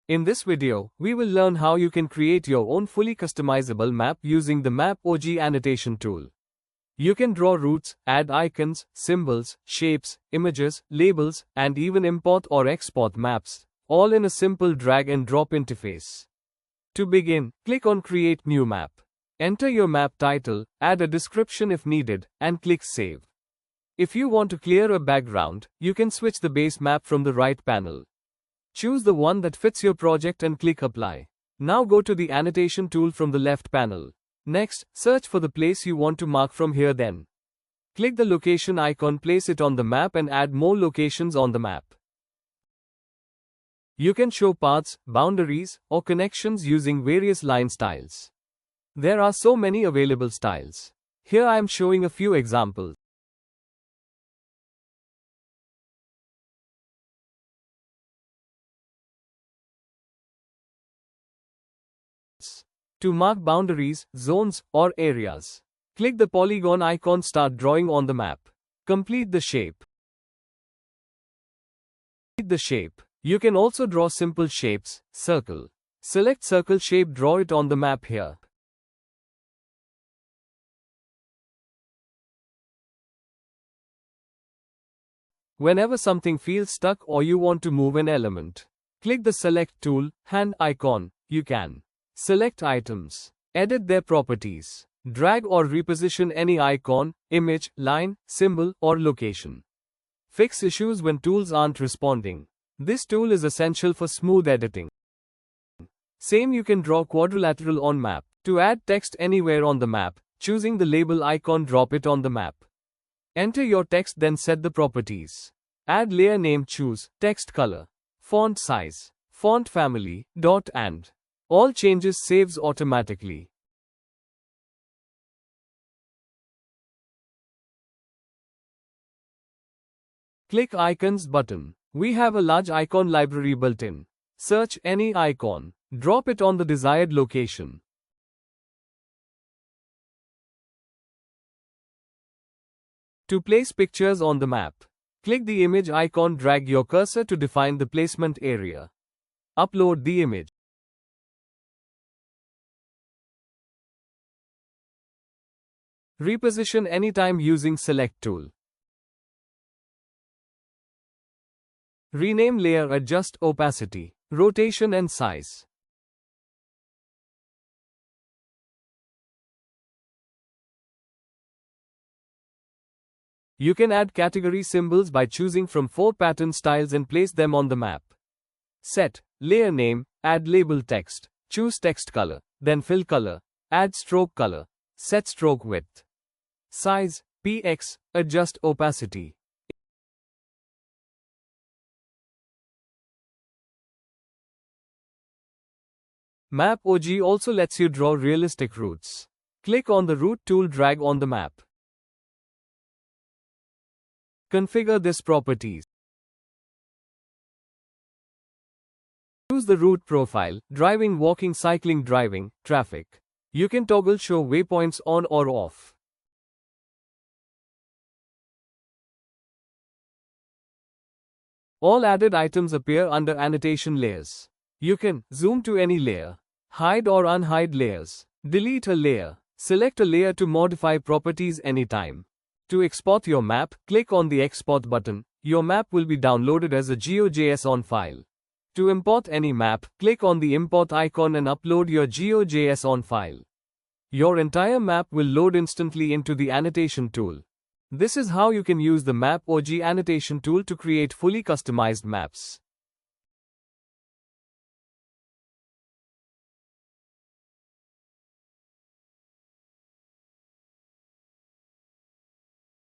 In this video, we will learn how you can create your own fully customizable map using the MAPOG Annotation Tool. You can draw routes, add icons, symbols, shapes, images, labels, and even import or export maps, all in a simple drag and drop interface. To begin, click on Create New Map. Enter your map title, add a description if needed, and click Save. If you want to clear a background, you can switch the base map from the right panel. Choose the one that fits your project and click Apply. Now go to the Annotation tool from the left panel. Next, search for the place you want to mark from here then. Click the location icon, place it on the map and add more locations on the map. You can show paths, boundaries, or connections using various line styles. There are so many available styles. Here I am showing a few examples. To mark boundaries, zones, or areas, click the polygon icon, start drawing on the map. Complete the shape. You can also draw simple shapes, circle. Select circle shape, draw it on the map here. Whenever something feels stuck or you want to move an element, click the Select tool, hand icon. You can select items, edit their properties, drag or reposition any icon, image, line, symbol, or location. Fix issues when tools aren't responding. This tool is essential for smooth editing. Same, you can draw quadrilateral on map. To add text anywhere on the map, choosing the label icon, drop it on the map. Enter your text, then set the properties. Add layer name, choose text color, font size, font family, and all changes saves automatically. Click Icons button. We have a large icon library built in. Search any icon, drop it on the desired location. To place pictures on the map, click the image icon, drag your cursor to define the placement area. Upload the image. Reposition anytime using Select tool. Rename layer, adjust opacity, rotation and size. You can add category symbols by choosing from 4 pattern styles and place them on the map. Set layer name, add label text, choose text color, then fill color, add stroke color, set stroke width. Size, px, adjust opacity. MAPOG also lets you draw realistic routes. Click on the route tool, drag on the map. Configure this properties. Choose the route profile, driving, walking, cycling, driving, traffic. You can toggle show waypoints on or off. All added items appear under annotation layers. You can zoom to any layer, hide or unhide layers, delete a layer, select a layer to modify properties anytime. To export your map, click on the Export button. Your map will be downloaded as a GeoJSON file. To import any map, click on the Import icon and upload your GeoJSON file. Your entire map will load instantly into the Annotation tool. This is how you can use the MAPOG Annotation tool to create fully customized maps.